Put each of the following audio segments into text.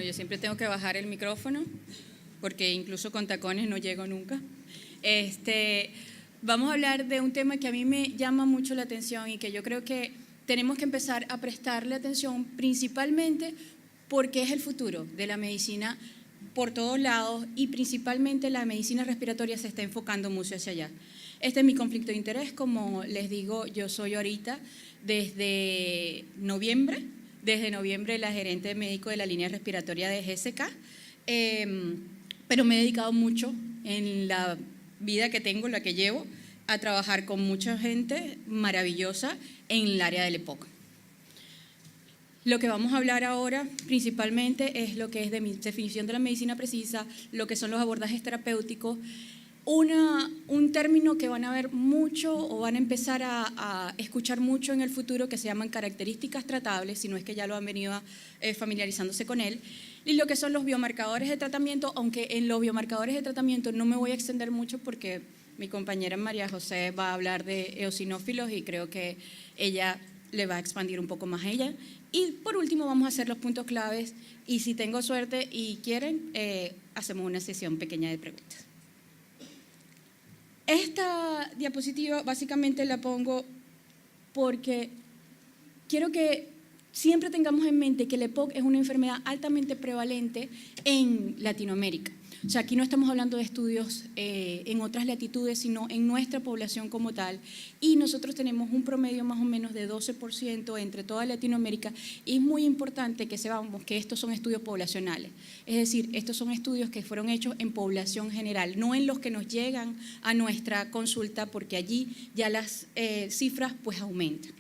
Bueno, yo siempre tengo que bajar el micrófono porque incluso con tacones no llego nunca. Vamos a hablar de un tema que a mí me llama mucho la atención y que yo creo que tenemos que empezar a prestarle atención principalmente porque es el futuro de la medicina por todos lados y principalmente la medicina respiratoria se está enfocando mucho hacia allá. Este es mi conflicto de interés, como les digo, yo soy ahorita desde noviembre la gerente médico de la línea respiratoria de GSK, pero me he dedicado mucho en la vida que tengo, la que llevo, a trabajar con mucha gente maravillosa en el área del EPOC. Lo que vamos a hablar ahora principalmente es lo que es de mi definición de la medicina precisa, lo que son los abordajes terapéuticos, un término que van a ver mucho o van a empezar a escuchar mucho en el futuro que se llaman características tratables, si no es que ya lo han venido familiarizándose con él, y lo que son los biomarcadores de tratamiento, aunque en los biomarcadores de tratamiento no me voy a extender mucho porque mi compañera María José va a hablar de eosinófilos y creo que ella le va a expandir un poco más a ella. Y por último vamos a hacer los puntos claves y si tengo suerte y quieren, hacemos una sesión pequeña de preguntas. Esta diapositiva básicamente la pongo porque quiero que siempre tengamos en mente que el EPOC es una enfermedad altamente prevalente en Latinoamérica. O sea, aquí no estamos hablando de estudios en otras latitudes, sino en nuestra población como tal. Y nosotros tenemos un promedio más o menos de 12% entre toda Latinoamérica. Y es muy importante que sepamos que estos son estudios poblacionales. Es decir, estos son estudios que fueron hechos en población general, no en los que nos llegan a nuestra consulta, porque allí ya las cifras pues aumentan.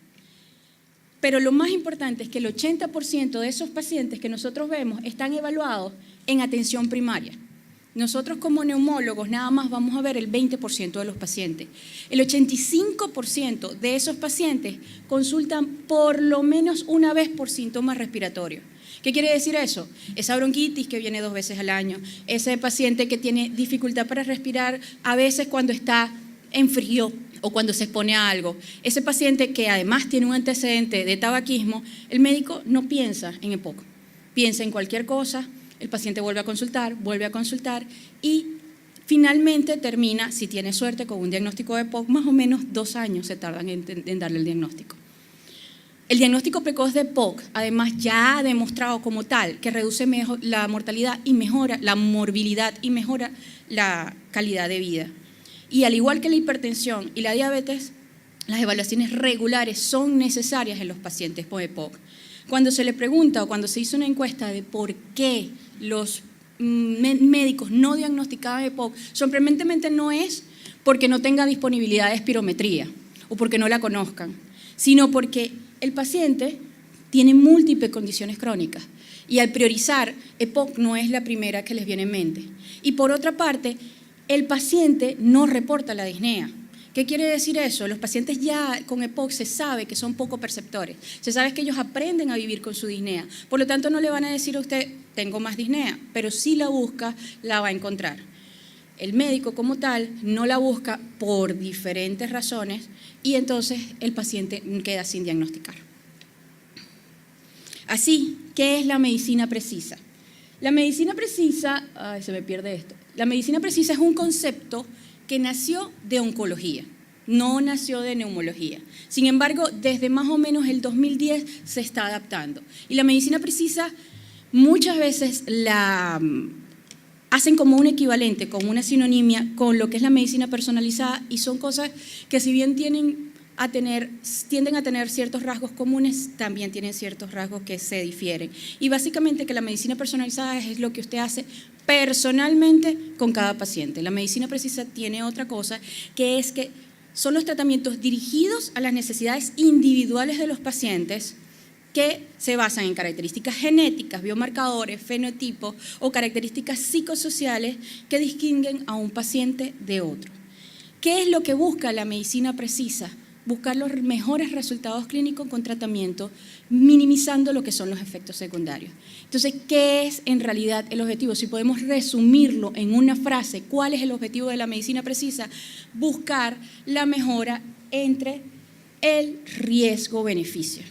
Pero lo más importante es que el 80% de esos pacientes que nosotros vemos están evaluados en atención primaria. Nosotros como neumólogos nada más vamos a ver el 20% de los pacientes. El 85% de esos pacientes consultan por lo menos una vez por síntomas respiratorios. ¿Qué quiere decir eso? Esa bronquitis que viene 2 veces al año, ese paciente que tiene dificultad para respirar a veces cuando está en frío o cuando se expone a algo, ese paciente que además tiene un antecedente de tabaquismo, el médico no piensa en EPOC, piensa en cualquier cosa. El paciente vuelve a consultar y finalmente termina, si tiene suerte, con un diagnóstico de EPOC, más o menos 2 años se tardan en darle el diagnóstico. El diagnóstico precoz de EPOC, además, ya ha demostrado como tal que reduce la mortalidad y mejora la morbilidad y mejora la calidad de vida. Y al igual que la hipertensión y la diabetes, las evaluaciones regulares son necesarias en los pacientes con EPOC. Cuando se le pregunta o cuando se hizo una encuesta de por qué los médicos no diagnosticaban EPOC, sorprendentemente no es porque no tenga disponibilidad de espirometría o porque no la conozcan, sino porque el paciente tiene múltiples condiciones crónicas y al priorizar, EPOC no es la primera que les viene en mente. Y por otra parte, el paciente no reporta la disnea. ¿Qué quiere decir eso? Los pacientes ya con EPOC se sabe que son poco perceptores, se sabe que ellos aprenden a vivir con su disnea, por lo tanto no le van a decir a usted, tengo más disnea, pero si la busca, la va a encontrar. El médico como tal no la busca por diferentes razones y entonces el paciente queda sin diagnosticar. Así, ¿qué es la medicina precisa? La medicina precisa, se me pierde esto, la medicina precisa es un concepto que nació de oncología, no nació de neumología. Sin embargo, desde más o menos el 2010 se está adaptando. Y la medicina precisa muchas veces la hacen como un equivalente, como una sinonimia con lo que es la medicina personalizada y son cosas que si bien tienden a tener ciertos rasgos comunes, también tienen ciertos rasgos que se difieren. Y básicamente que la medicina personalizada es lo que usted hace personalmente con cada paciente. La medicina precisa tiene otra cosa, que es que son los tratamientos dirigidos a las necesidades individuales de los pacientes que se basan en características genéticas, biomarcadores, fenotipos o características psicosociales que distinguen a un paciente de otro. ¿Qué es lo que busca la medicina precisa? Buscar los mejores resultados clínicos con tratamiento, minimizando lo que son los efectos secundarios. Entonces, ¿qué es en realidad el objetivo? Si podemos resumirlo en una frase, ¿cuál es el objetivo de la medicina precisa? Buscar la mejora entre el riesgo-beneficio.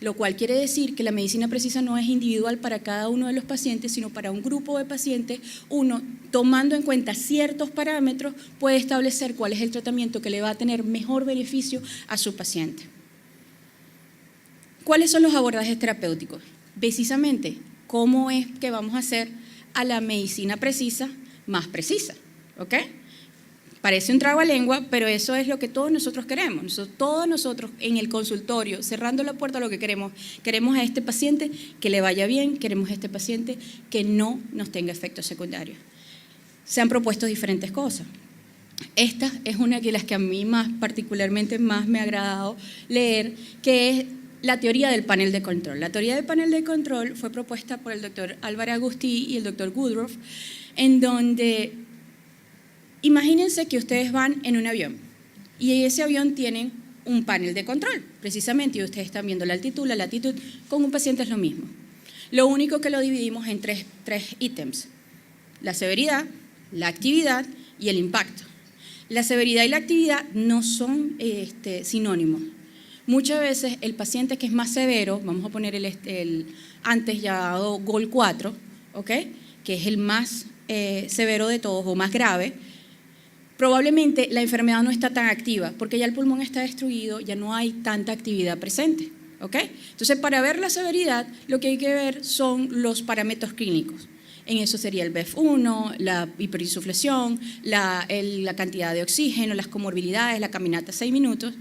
lo cual quiere decir que la medicina precisa no es individual para cada uno de los pacientes, sino para un grupo de pacientes. Uno, tomando en cuenta ciertos parámetros, puede establecer cuál es el tratamiento que le va a tener mejor beneficio a su paciente. ¿Cuáles son los abordajes terapéuticos? Precisamente, ¿cómo es que vamos a hacer a la medicina precisa más precisa? ¿Ok? Parece un trabalengua, pero eso es lo que todos nosotros queremos. Todos nosotros en el consultorio, cerrando la puerta, lo que queremos a este paciente que le vaya bien, queremos a este paciente que no nos tenga efectos secundarios. Se han propuesto diferentes cosas. Esta es una de las que a mí particularmente más me ha agradado leer, que es la teoría del panel de control. La teoría del panel de control fue propuesta por el doctor Álvaro Agustí y el doctor Woodruff, en donde imagínense que ustedes van en un avión y en ese avión tienen un panel de control, precisamente, y ustedes están viendo la altitud, la latitud. Con un paciente es lo mismo. Lo único que lo dividimos en tres ítems: la severidad, la actividad y el impacto. La severidad y la actividad no son sinónimos. Muchas veces el paciente que es más severo, vamos a poner el antes llamado GOL 4, ¿okay?, que es el más severo de todos o más grave, probablemente la enfermedad no está tan activa porque ya el pulmón está destruido, ya no hay tanta actividad presente. ¿Ok? Entonces, para ver la severidad, lo que hay que ver son los parámetros clínicos. En eso sería el BEF1, la hiperinsuflación, la cantidad de oxígeno, las comorbilidades, la caminata 6 minutos.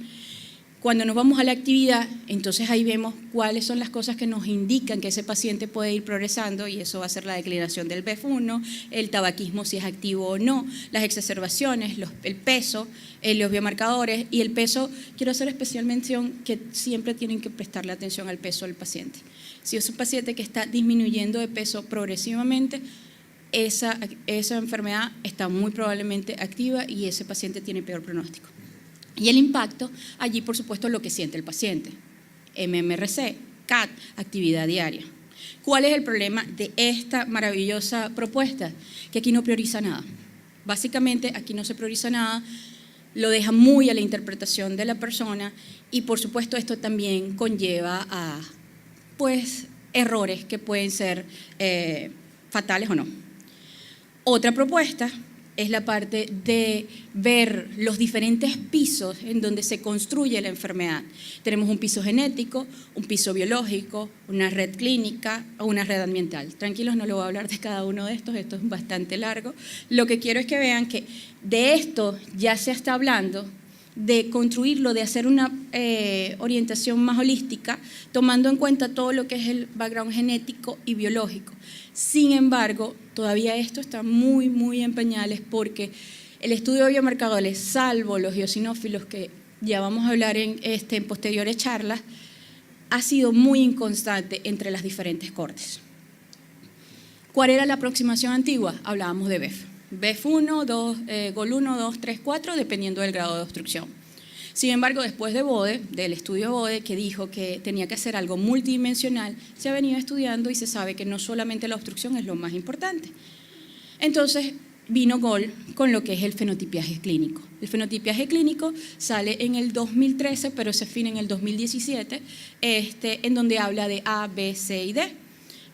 Cuando nos vamos a la actividad, entonces ahí vemos cuáles son las cosas que nos indican que ese paciente puede ir progresando, y eso va a ser la declinación del BEF1, el tabaquismo si es activo o no, las exacerbaciones, el peso, los biomarcadores. Y el peso, quiero hacer especial mención que siempre tienen que prestarle atención al peso del paciente. Si es un paciente que está disminuyendo de peso progresivamente, esa enfermedad está muy probablemente activa y ese paciente tiene peor pronóstico. Y el impacto, allí por supuesto lo que siente el paciente, MMRC, CAT, actividad diaria. ¿Cuál es el problema de esta maravillosa propuesta? Que aquí no prioriza nada. Básicamente aquí no se prioriza nada, lo deja muy a la interpretación de la persona, y por supuesto esto también conlleva a errores que pueden ser fatales o no. Otra propuesta es la parte de ver los diferentes pisos en donde se construye la enfermedad. Tenemos un piso genético, un piso biológico, una red clínica o una red ambiental. Tranquilos, no le voy a hablar de cada uno de estos, esto es bastante largo. Lo que quiero es que vean que de esto ya se está hablando, de construirlo, de hacer una orientación más holística, tomando en cuenta todo lo que es el background genético y biológico. Sin embargo, todavía esto está muy, muy en pañales, porque el estudio de biomarcadores, salvo los eosinófilos que ya vamos a hablar en posteriores charlas, ha sido muy inconstante entre las diferentes cortes. ¿Cuál era la aproximación antigua? Hablábamos de BEF. BEF1, GOL 1, 2, 3, 4, dependiendo del grado de obstrucción. Sin embargo, después de Bode, del estudio Bode, que dijo que tenía que hacer algo multidimensional, se ha venido estudiando y se sabe que no solamente la obstrucción es lo más importante. Entonces, vino GOL con lo que es el fenotipiaje clínico. El fenotipiaje clínico sale en el 2013, pero se afina en el 2017, en donde habla de A, B, C y D.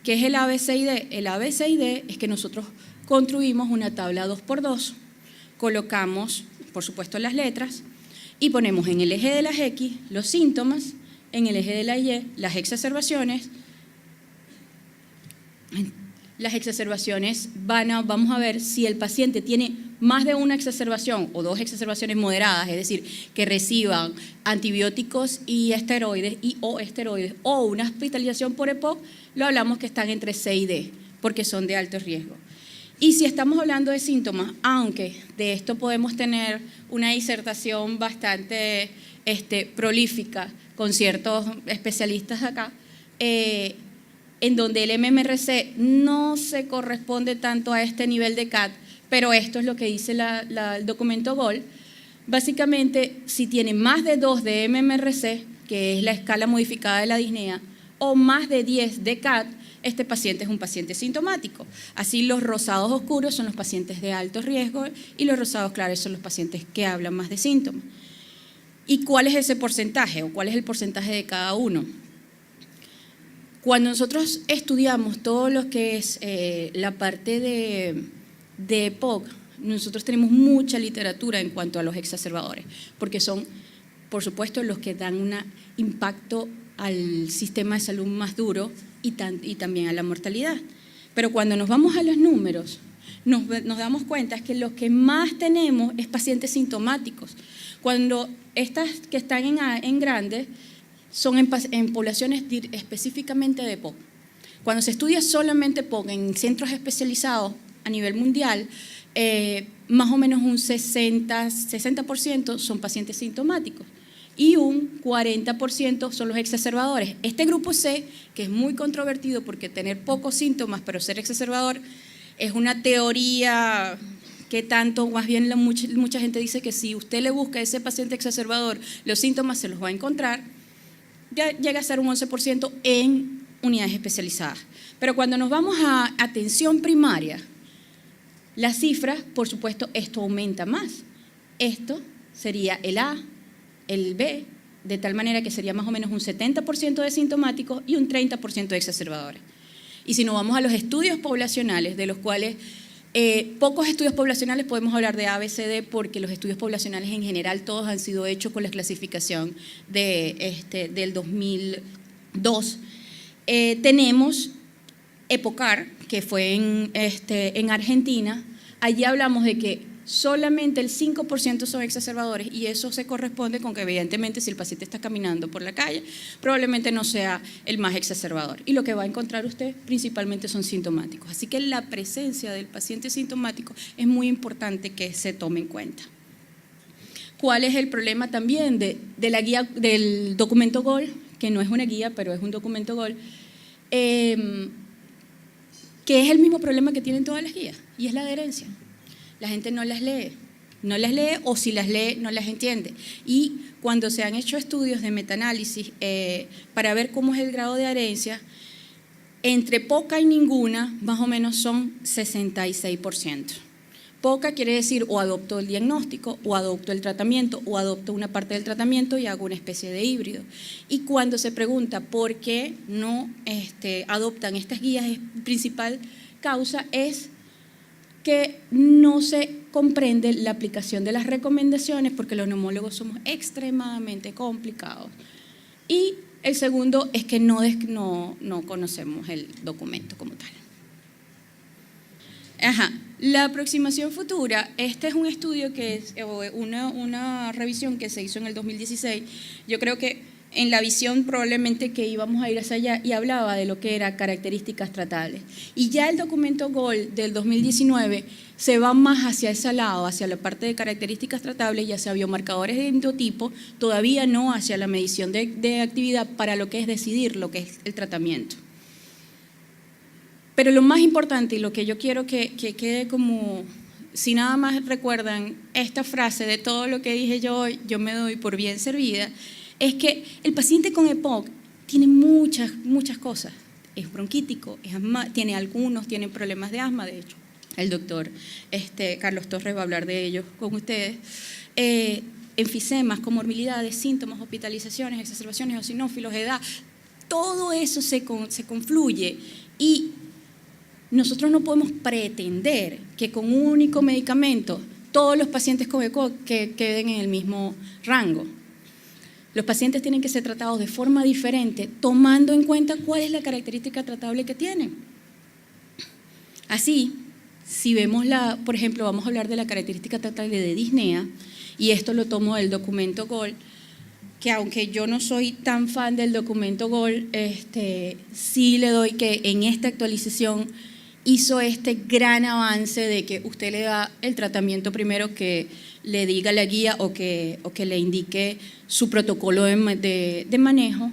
¿Qué es el A, B, C y D? El A, B, C y D es que nosotros construimos una tabla 2x2, colocamos, por supuesto, las letras y ponemos en el eje de las X los síntomas, en el eje de la Y las exacerbaciones. Las exacerbaciones vamos a ver si el paciente tiene más de una exacerbación o 2 exacerbaciones moderadas, es decir, que reciban antibióticos y esteroides o esteroides, o una hospitalización por EPOC, lo hablamos que están entre C y D, porque son de alto riesgo. Y si estamos hablando de síntomas, aunque de esto podemos tener una disertación bastante prolífica con ciertos especialistas acá, en donde el MMRC no se corresponde tanto a este nivel de CAT, pero esto es lo que dice el documento GOL. Básicamente, si tiene más de 2 de MMRC, que es la escala modificada de la disnea, o más de 10 de CAT, este paciente es un paciente sintomático. Así, los rosados oscuros son los pacientes de alto riesgo y los rosados claros son los pacientes que hablan más de síntomas. ¿Y cuál es ese porcentaje o cuál es el porcentaje de cada uno? Cuando nosotros estudiamos todo lo que es la parte de EPOC, nosotros tenemos mucha literatura en cuanto a los exacerbadores, porque son, por supuesto, los que dan un impacto al sistema de salud más duro y también a la mortalidad. Pero cuando nos vamos a los números, nos damos cuenta que los que más tenemos es pacientes sintomáticos. Cuando estas que están en grandes son en poblaciones específicamente de EPOC. Cuando se estudia solamente EPOC en centros especializados a nivel mundial, más o menos un 60% son pacientes sintomáticos y un 40% son los exacerbadores. Este grupo C, que es muy controvertido porque tener pocos síntomas pero ser exacerbador es una teoría que tanto, más bien mucha gente dice que si usted le busca a ese paciente exacerbador, los síntomas se los va a encontrar, ya llega a ser un 11% en unidades especializadas. Pero cuando nos vamos a atención primaria, las cifras, por supuesto, esto aumenta más. Esto sería el A, el B, de tal manera que sería más o menos un 70% de sintomáticos y un 30% de exacerbadores. Y si nos vamos a los estudios poblacionales, de los cuales pocos estudios poblacionales podemos hablar de A, B, C, D, porque los estudios poblacionales en general todos han sido hechos con la clasificación del 2002. Tenemos EPOCAR, que fue en Argentina. Allí hablamos de que solamente el 5% son exacerbadores y eso se corresponde con que evidentemente si el paciente está caminando por la calle probablemente no sea el más exacerbador y lo que va a encontrar usted principalmente son sintomáticos. Así que la presencia del paciente sintomático es muy importante que se tome en cuenta. ¿Cuál es el problema también de la guía del documento GOL? Que no es una guía, pero es un documento GOL, que es el mismo problema que tienen todas las guías y es la adherencia. La gente no las lee o si las lee no las entiende. Y cuando se han hecho estudios de metaanálisis para ver cómo es el grado de adherencia, entre poca y ninguna más o menos son 66%. Poca quiere decir o adopto el diagnóstico o adopto el tratamiento o adopto una parte del tratamiento y hago una especie de híbrido. Y cuando se pregunta por qué no adoptan estas guías, la principal causa es que no se comprende la aplicación de las recomendaciones porque los neumólogos somos extremadamente complicados. Y el segundo es que no conocemos el documento como tal. La aproximación futura, este es un estudio que es una revisión que se hizo en el 2016. Yo creo que en la visión probablemente que íbamos a ir hacia allá y hablaba de lo que era características tratables. Y ya el documento GOL del 2019 se va más hacia ese lado, hacia la parte de características tratables y hacia biomarcadores de endotipo, todavía no hacia la medición de actividad para lo que es decidir lo que es el tratamiento. Pero lo más importante y lo que yo quiero que quede como, si nada más recuerdan esta frase de todo lo que dije yo hoy, yo me doy por bien servida, es que el paciente con EPOC tiene muchas cosas. Es bronquítico, tiene problemas de asma, de hecho. El doctor Carlos Torres va a hablar de ellos con ustedes. Enfisemas, comorbilidades, síntomas, hospitalizaciones, exacerbaciones, eosinófilos, edad, todo eso se confluye y nosotros no podemos pretender que con un único medicamento todos los pacientes con EPOC queden en el mismo rango. Los pacientes tienen que ser tratados de forma diferente, tomando en cuenta cuál es la característica tratable que tienen. Así, si vemos por ejemplo, vamos a hablar de la característica tratable de disnea, y esto lo tomo del documento GOL, que aunque yo no soy tan fan del documento GOL, sí le doy que en esta actualización hizo este gran avance de que usted le da el tratamiento primero que le diga la guía o que le indique su protocolo de manejo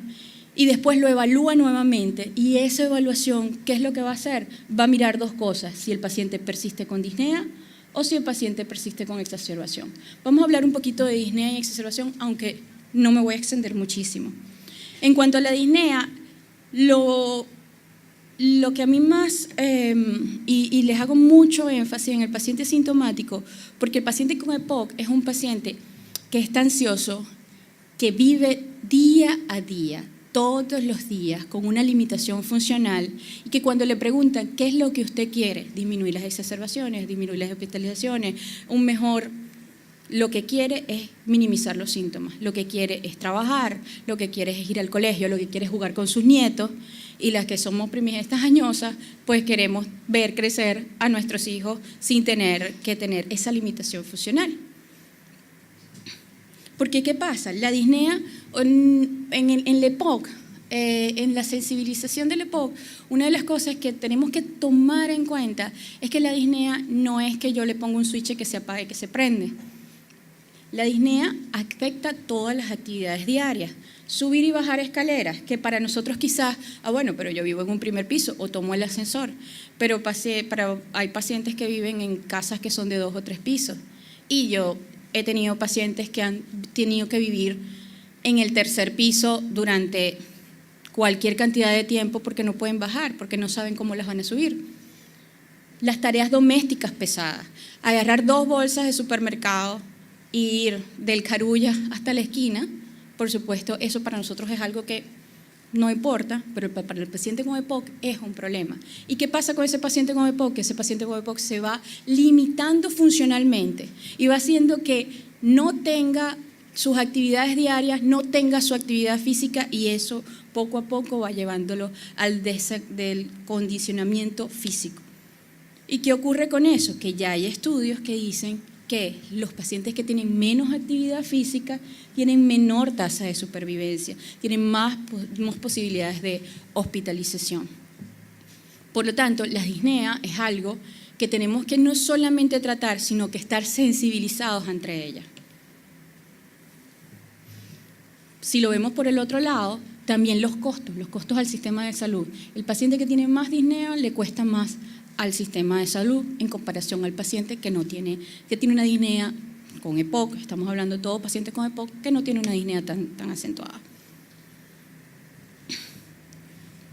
y después lo evalúa nuevamente y esa evaluación, ¿qué es lo que va a hacer? Va a mirar dos cosas, si el paciente persiste con disnea o si el paciente persiste con exacerbación. Vamos a hablar un poquito de disnea y exacerbación, aunque no me voy a extender muchísimo. En cuanto a la disnea, lo que a mí más, y les hago mucho énfasis en el paciente sintomático, porque el paciente con EPOC es un paciente que está ansioso, que vive día a día, todos los días con una limitación funcional y que cuando le preguntan qué es lo que usted quiere, disminuir las exacerbaciones, disminuir las hospitalizaciones, lo que quiere es minimizar los síntomas, lo que quiere es trabajar, lo que quiere es ir al colegio, lo que quiere es jugar con sus nietos, y las que somos primigestas añosas, pues queremos ver crecer a nuestros hijos sin tener que tener esa limitación funcional. Porque ¿qué pasa? La disnea en la EPOC, en la sensibilización del EPOC, una de las cosas que tenemos que tomar en cuenta es que la disnea no es que yo le ponga un switch que se apague, que se prende. La disnea afecta todas las actividades diarias. Subir y bajar escaleras, que para nosotros quizás, bueno, pero yo vivo en un primer piso o tomo el ascensor, pero hay pacientes que viven en casas que son de 2 o 3 pisos y yo he tenido pacientes que han tenido que vivir en el 3er piso durante cualquier cantidad de tiempo porque no pueden bajar, porque no saben cómo las van a subir. Las tareas domésticas pesadas, agarrar 2 bolsas de supermercado e ir del Carulla hasta la esquina, por supuesto, eso para nosotros es algo que no importa, pero para el paciente con EPOC es un problema. ¿Y qué pasa con ese paciente con EPOC? Que ese paciente con EPOC se va limitando funcionalmente y va haciendo que no tenga sus actividades diarias, no tenga su actividad física, y eso poco a poco va llevándolo al del condicionamiento físico. ¿Y qué ocurre con eso? Que ya hay estudios que dicen que los pacientes que tienen menos actividad física tienen menor tasa de supervivencia, tienen más posibilidades de hospitalización. Por lo tanto, la disnea es algo que tenemos que no solamente tratar, sino que estar sensibilizados entre ellas. Si lo vemos por el otro lado, también los costos al sistema de salud. El paciente que tiene más disnea le cuesta más al sistema de salud en comparación al paciente que tiene una disnea con EPOC. Estamos hablando de todo paciente con EPOC que no tiene una disnea tan acentuada.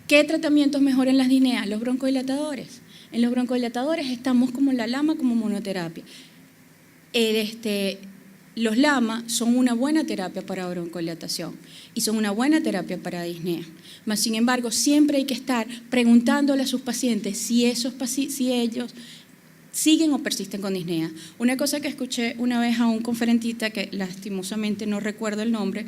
¿Qué tratamientos mejoran las disneas? Los broncodilatadores. En los broncodilatadores estamos como la LAMA, como monoterapia. Los LAMA son una buena terapia para broncolilatación y son una buena terapia para disnea. Mas, sin embargo, siempre hay que estar preguntándole a sus pacientes si ellos siguen o persisten con disnea. Una cosa que escuché una vez a un conferencista, que lastimosamente no recuerdo el nombre,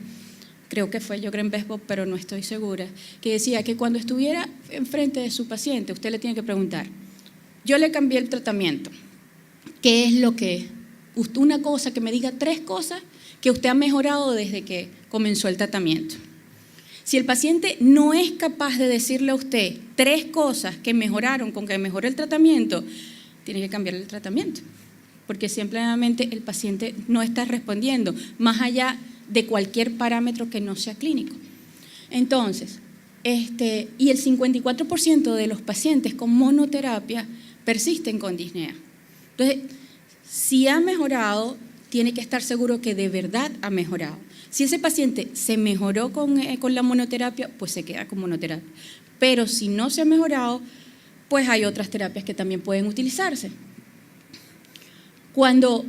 creo que fue Jürgen Besbo, pero no estoy segura, que decía que cuando estuviera enfrente de su paciente, usted le tiene que preguntar, yo le cambié el tratamiento, ¿qué es lo que una cosa, que me diga 3 cosas que usted ha mejorado desde que comenzó el tratamiento? Si el paciente no es capaz de decirle a usted 3 cosas que mejoraron con que mejoró el tratamiento, tiene que cambiar el tratamiento, porque simplemente el paciente no está respondiendo, más allá de cualquier parámetro que no sea clínico. Entonces, y el 54% de los pacientes con monoterapia persisten con disnea. Entonces, si ha mejorado, tiene que estar seguro que de verdad ha mejorado. Si ese paciente se mejoró con la monoterapia, pues se queda con monoterapia. Pero si no se ha mejorado, pues hay otras terapias que también pueden utilizarse. Cuando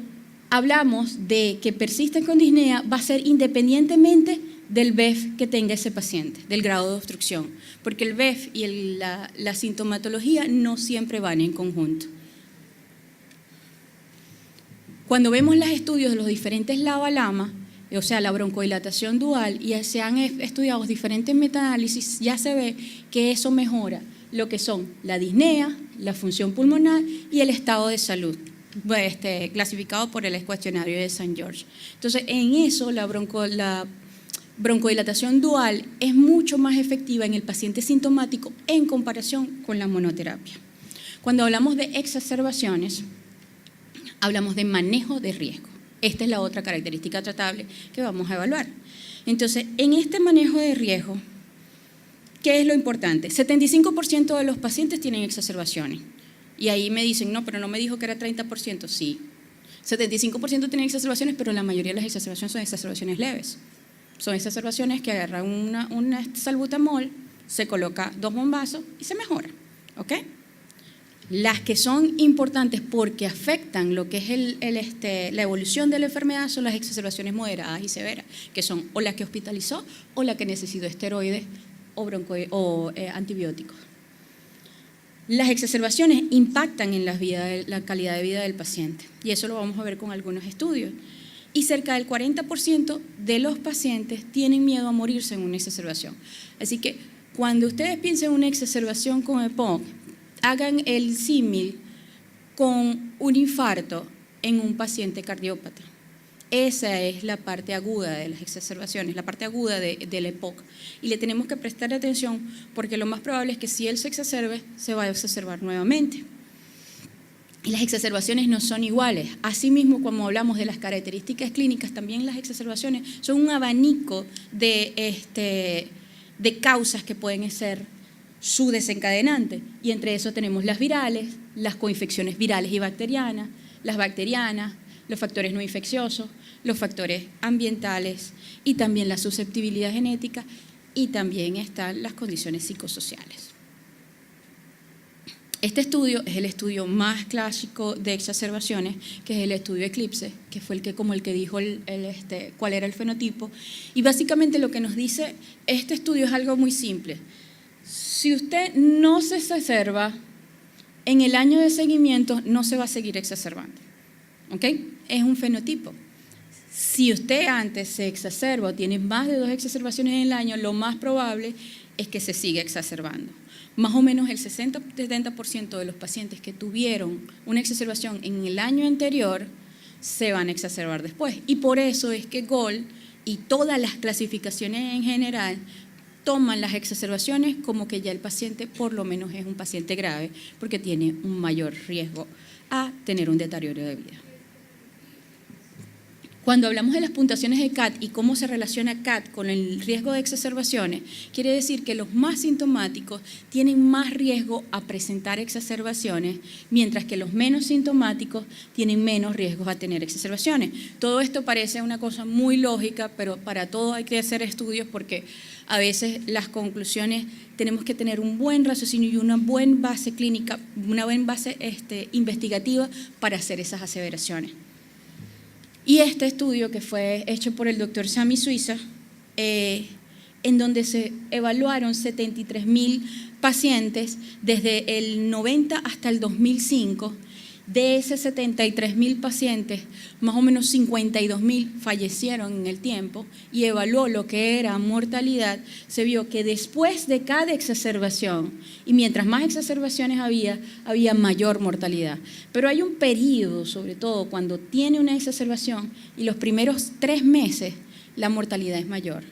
hablamos de que persisten con disnea, va a ser independientemente del BEF que tenga ese paciente, del grado de obstrucción, porque el BEF y la sintomatología no siempre van en conjunto. Cuando vemos los estudios de los diferentes LABA-LAMA, o sea, la broncodilatación dual, y se han estudiado diferentes metaanálisis, ya se ve que eso mejora lo que son la disnea, la función pulmonar y el estado de salud, clasificado por el cuestionario de St. George. Entonces, en eso la broncodilatación dual es mucho más efectiva en el paciente sintomático en comparación con la monoterapia. Cuando hablamos de exacerbaciones, hablamos de manejo de riesgo. Esta es la otra característica tratable que vamos a evaluar. Entonces, en este manejo de riesgo, ¿qué es lo importante? 75% de los pacientes tienen exacerbaciones. Y ahí me dicen, no, pero no me dijo que era 30%. Sí, 75% tienen exacerbaciones, pero la mayoría de las exacerbaciones son exacerbaciones leves. Son exacerbaciones que agarran una salbutamol, se coloca 2 bombazos y se mejora. ¿Ok? Las que son importantes porque afectan lo que es la evolución de la enfermedad son las exacerbaciones moderadas y severas, que son o la que hospitalizó o la que necesitó esteroides o antibióticos. Las exacerbaciones impactan en la calidad de vida del paciente y eso lo vamos a ver con algunos estudios. Y cerca del 40% de los pacientes tienen miedo a morirse en una exacerbación. Así que cuando ustedes piensen en una exacerbación con EPOC, hagan el símil con un infarto en un paciente cardiópata. Esa es la parte aguda de las exacerbaciones, la parte aguda del EPOC. Y le tenemos que prestar atención porque lo más probable es que si él se exacerbe, se va a exacerbar nuevamente. Y las exacerbaciones no son iguales. Asimismo, como hablamos de las características clínicas, también las exacerbaciones son un abanico de causas que pueden ser su desencadenante, y entre eso tenemos las virales, las coinfecciones virales y bacterianas, las bacterianas, los factores no infecciosos, los factores ambientales y también la susceptibilidad genética, y también están las condiciones psicosociales. Este estudio es el estudio más clásico de exacerbaciones, que es el estudio Eclipse, que fue el que dijo cuál era el fenotipo, y básicamente lo que nos dice este estudio es algo muy simple. Si usted no se exacerba, en el año de seguimiento no se va a seguir exacerbando. ¿Ok? Es un fenotipo. Si usted antes se exacerba o tiene más de 2 exacerbaciones en el año, lo más probable es que se siga exacerbando. Más o menos el 60-70% de los pacientes que tuvieron una exacerbación en el año anterior se van a exacerbar después. Y por eso es que GOLD y todas las clasificaciones en general toman las exacerbaciones como que ya el paciente por lo menos es un paciente grave porque tiene un mayor riesgo a tener un deterioro de vida. Cuando hablamos de las puntuaciones de CAT y cómo se relaciona CAT con el riesgo de exacerbaciones, quiere decir que los más sintomáticos tienen más riesgo a presentar exacerbaciones, mientras que los menos sintomáticos tienen menos riesgos a tener exacerbaciones. Todo esto parece una cosa muy lógica, pero para todo hay que hacer estudios porque a veces las conclusiones tenemos que tener un buen raciocinio y una buena base clínica, una buena base investigativa para hacer esas aseveraciones. Y este estudio que fue hecho por el doctor Sami Suiza, en donde se evaluaron 73.000 pacientes desde el 90 hasta el 2005, de esos 73.000 pacientes, más o menos 52.000 fallecieron en el tiempo y evaluó lo que era mortalidad, se vio que después de cada exacerbación, y mientras más exacerbaciones había mayor mortalidad. Pero hay un periodo, sobre todo cuando tiene una exacerbación y los primeros 3 meses, la mortalidad es mayor.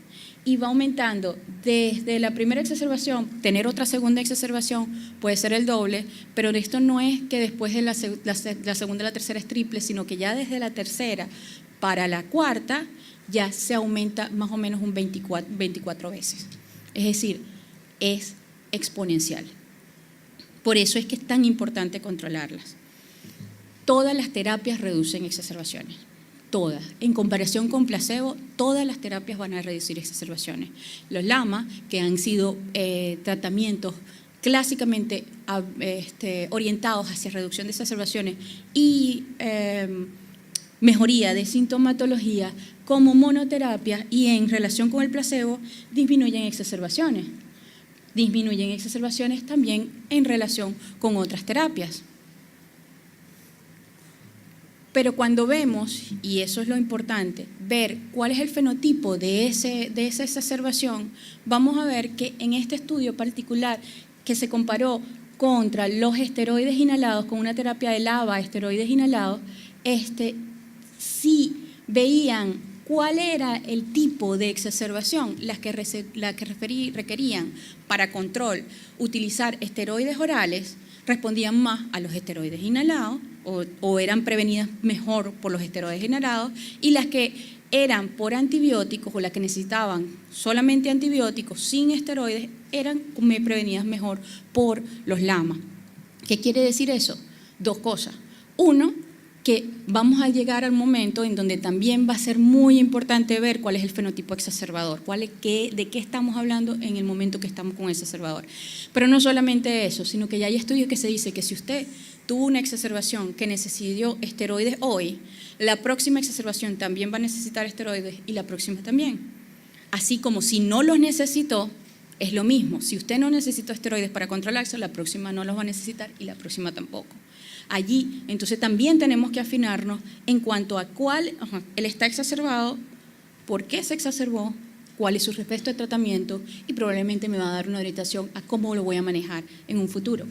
Y va aumentando desde la primera exacerbación, tener otra segunda exacerbación puede ser el doble, pero esto no es que después de la segunda y la tercera es triple, sino que ya desde la tercera para la cuarta ya se aumenta más o menos un 24 veces. Es decir, es exponencial. Por eso es que es tan importante controlarlas. Todas las terapias reducen exacerbaciones. Todas. En comparación con placebo, todas las terapias van a reducir exacerbaciones. Los LAMA, que han sido tratamientos clásicamente orientados hacia reducción de exacerbaciones y mejoría de sintomatología como monoterapia y en relación con el placebo, disminuyen exacerbaciones. Disminuyen exacerbaciones también en relación con otras terapias. Pero cuando vemos, y eso es lo importante, ver cuál es el fenotipo de esa exacerbación, vamos a ver que en este estudio particular que se comparó contra los esteroides inhalados con una terapia de LABA, esteroides inhalados, sí veían cuál era el tipo de exacerbación, las que requerían para control utilizar esteroides orales, respondían más a los esteroides inhalados o eran prevenidas mejor por los esteroides inhalados, y las que eran por antibióticos o las que necesitaban solamente antibióticos sin esteroides eran prevenidas mejor por los LAMA. ¿Qué quiere decir eso? 2 cosas. Uno, que vamos a llegar al momento en donde también va a ser muy importante ver cuál es el fenotipo exacerbador, de qué estamos hablando en el momento que estamos con el exacerbador. Pero no solamente eso, sino que ya hay estudios que se dice que si usted tuvo una exacerbación que necesitó esteroides hoy, la próxima exacerbación también va a necesitar esteroides y la próxima también. Así como si no los necesitó, es lo mismo. Si usted no necesitó esteroides para controlarse, la próxima no los va a necesitar y la próxima tampoco. Allí, entonces, también tenemos que afinarnos en cuanto a cuál, él está exacerbado, por qué se exacerbó, cuál es su respuesta de tratamiento y probablemente me va a dar una orientación a cómo lo voy a manejar en un futuro.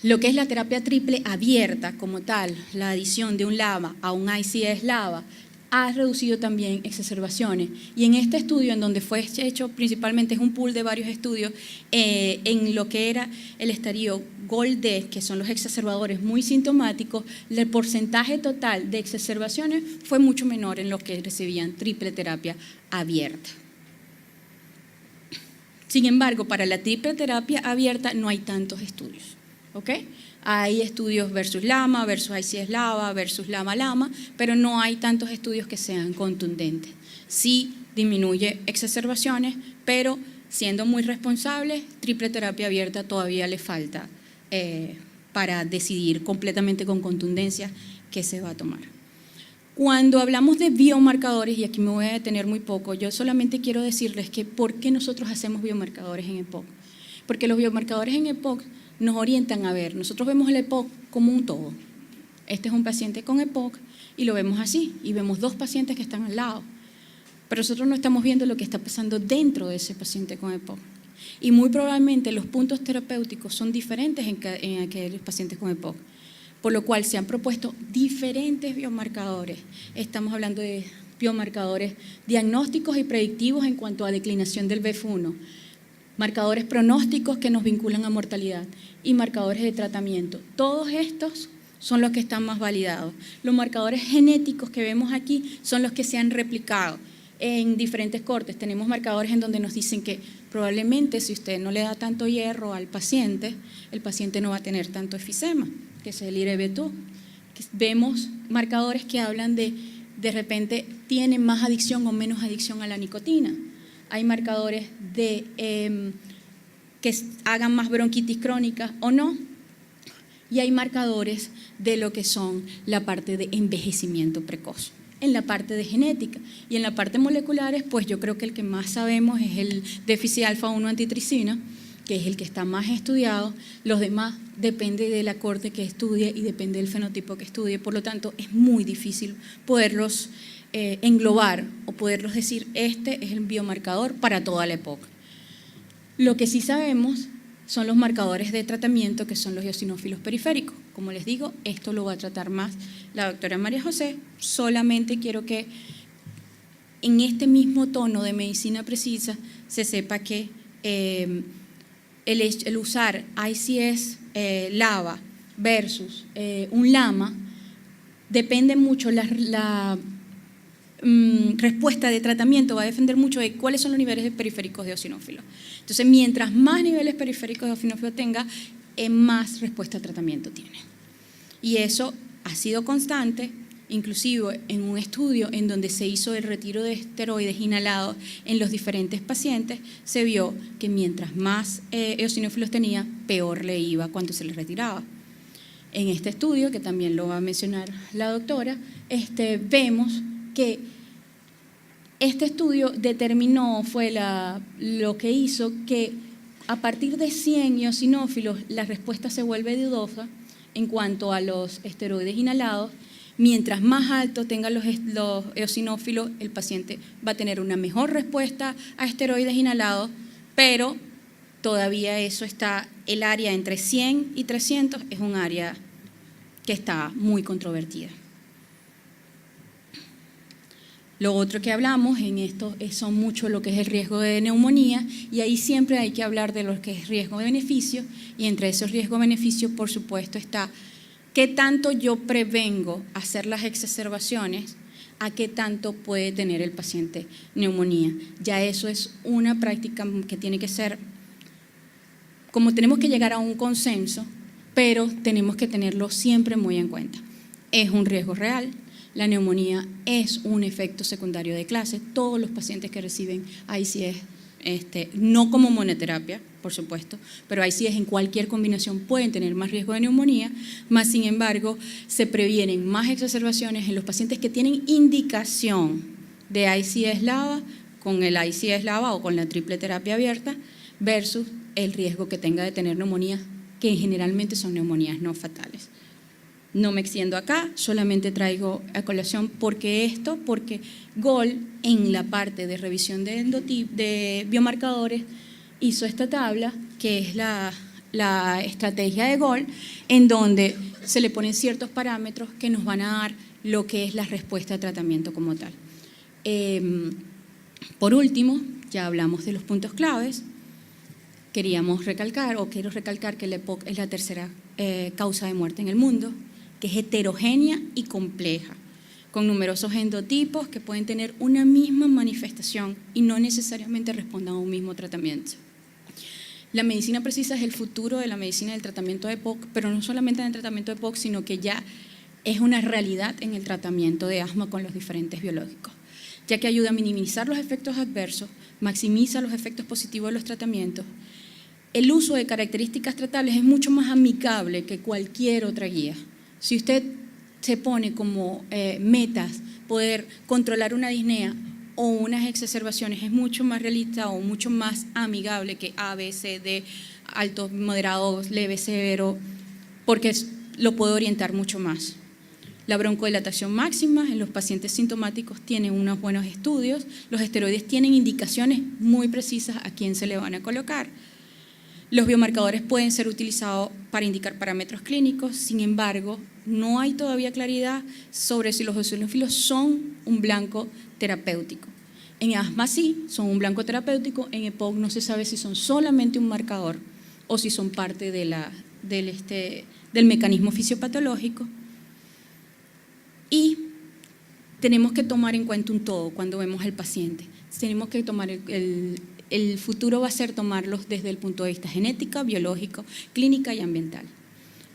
Lo que es la terapia triple abierta como tal, la adición de un LABA a un ICS-LABA, ha reducido también exacerbaciones. Y en este estudio, en donde fue hecho principalmente, es un pool de varios estudios, en lo que era el estadio GOLD, que son los exacerbadores muy sintomáticos, el porcentaje total de exacerbaciones fue mucho menor en los que recibían triple terapia abierta. Sin embargo, para la triple terapia abierta no hay tantos estudios, ¿ok? Hay estudios versus LAMA, versus ICS-LABA, versus LAMA-LAMA, pero no hay tantos estudios que sean contundentes. Sí disminuye exacerbaciones, pero siendo muy responsables, triple terapia abierta todavía le falta para decidir completamente con contundencia qué se va a tomar. Cuando hablamos de biomarcadores, y aquí me voy a detener muy poco, yo solamente quiero decirles que ¿por qué nosotros hacemos biomarcadores en EPOC? Porque los biomarcadores en EPOC nos orientan a ver, nosotros vemos el EPOC como un todo. Este es un paciente con EPOC y lo vemos así, y vemos dos pacientes que están al lado. Pero nosotros no estamos viendo lo que está pasando dentro de ese paciente con EPOC. Y muy probablemente los puntos terapéuticos son diferentes en aquellos pacientes con EPOC, por lo cual se han propuesto diferentes biomarcadores. Estamos hablando de biomarcadores diagnósticos y predictivos en cuanto a declinación del BF1, marcadores pronósticos que nos vinculan a mortalidad y marcadores de tratamiento. Todos estos son los que están más validados. Los marcadores genéticos que vemos aquí son los que se han replicado en diferentes cortes. Tenemos marcadores en donde nos dicen que probablemente si usted no le da tanto hierro al paciente, el paciente no va a tener tanto efisema, que es el IRB2. Vemos marcadores que hablan de repente tienen más adicción o menos adicción a la nicotina. Hay marcadores de que hagan más bronquitis crónica o no, y hay marcadores de lo que son la parte de envejecimiento precoz, en la parte de genética. Y en la parte moleculares, pues yo creo que el que más sabemos es el déficit alfa-1 antitricina, que es el que está más estudiado. Los demás depende de la corte que estudie y depende del fenotipo que estudie, por lo tanto es muy difícil poderlos englobar o poderlos decir, este es el biomarcador para toda la época. Lo que sí sabemos son los marcadores de tratamiento, que son los eosinófilos periféricos. Como les digo, esto lo va a tratar más la doctora María José. Solamente quiero que en este mismo tono de medicina precisa se sepa que el usar ICS-LABA versus un LAMA depende mucho la respuesta de tratamiento va a depender mucho de cuáles son los niveles periféricos de eosinófilos. Entonces, mientras más niveles periféricos de eosinófilos tenga, más respuesta de tratamiento tiene. Y eso ha sido constante, inclusive en un estudio en donde se hizo el retiro de esteroides inhalados en los diferentes pacientes, se vio que mientras más eosinófilos tenía, peor le iba cuando se les retiraba. En este estudio, que también lo va a mencionar la doctora, vemos que este estudio determinó, lo que hizo que a partir de 100 eosinófilos la respuesta se vuelve dudosa en cuanto a los esteroides inhalados. Mientras más alto tengan los eosinófilos, el paciente va a tener una mejor respuesta a esteroides inhalados, pero todavía eso está, el área entre 100 y 300 es un área que está muy controvertida. Lo otro que hablamos en esto son mucho lo que es el riesgo de neumonía, y ahí siempre hay que hablar de lo que es riesgo-beneficio, y entre esos riesgo-beneficio, por supuesto, está qué tanto yo prevengo hacer las exacerbaciones, a qué tanto puede tener el paciente neumonía. Ya eso es una práctica que tiene que ser, como tenemos que llegar a un consenso, pero tenemos que tenerlo siempre muy en cuenta. Es un riesgo real, la neumonía es un efecto secundario de clase. Todos los pacientes que reciben ICS, no como monoterapia, por supuesto, pero ICS en cualquier combinación pueden tener más riesgo de neumonía, más sin embargo se previenen más exacerbaciones en los pacientes que tienen indicación de ICS-LABA con el ICS-LABA o con la triple terapia abierta versus el riesgo que tenga de tener neumonía, que generalmente son neumonías no fatales. No me extiendo acá, solamente traigo a colación porque Gold en la parte de revisión de biomarcadores hizo esta tabla, que es la estrategia de Gold, en donde se le ponen ciertos parámetros que nos van a dar lo que es la respuesta de tratamiento como tal. Por último, ya hablamos de los puntos claves. Quiero recalcar que la EPOC es la tercera causa de muerte en el mundo, que es heterogénea y compleja, con numerosos endotipos que pueden tener una misma manifestación y no necesariamente respondan a un mismo tratamiento. La medicina precisa es el futuro de la medicina del tratamiento de EPOC, pero no solamente en el tratamiento de EPOC, sino que ya es una realidad en el tratamiento de asma con los diferentes biológicos, ya que ayuda a minimizar los efectos adversos, maximiza los efectos positivos de los tratamientos. El uso de características tratables es mucho más amigable que cualquier otra guía. Si usted se pone como metas poder controlar una disnea o unas exacerbaciones, es mucho más realista o mucho más amigable que A, B, C, D, alto, moderado, leve, severo, porque lo puede orientar mucho más. La broncodilatación máxima en los pacientes sintomáticos tiene unos buenos estudios. Los esteroides tienen indicaciones muy precisas a quién se le van a colocar. Los biomarcadores pueden ser utilizados para indicar parámetros clínicos, sin embargo, no hay todavía claridad sobre si los eosinófilos son un blanco terapéutico. En asma sí, son un blanco terapéutico, en EPOC no se sabe si son solamente un marcador o si son parte del mecanismo fisiopatológico. Y tenemos que tomar en cuenta un todo cuando vemos al paciente. Tenemos que tomar el futuro va a ser tomarlos desde el punto de vista genética, biológico, clínica y ambiental.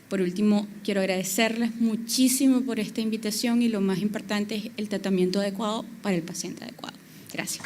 Por último, quiero agradecerles muchísimo por esta invitación y lo más importante es el tratamiento adecuado para el paciente adecuado. Gracias.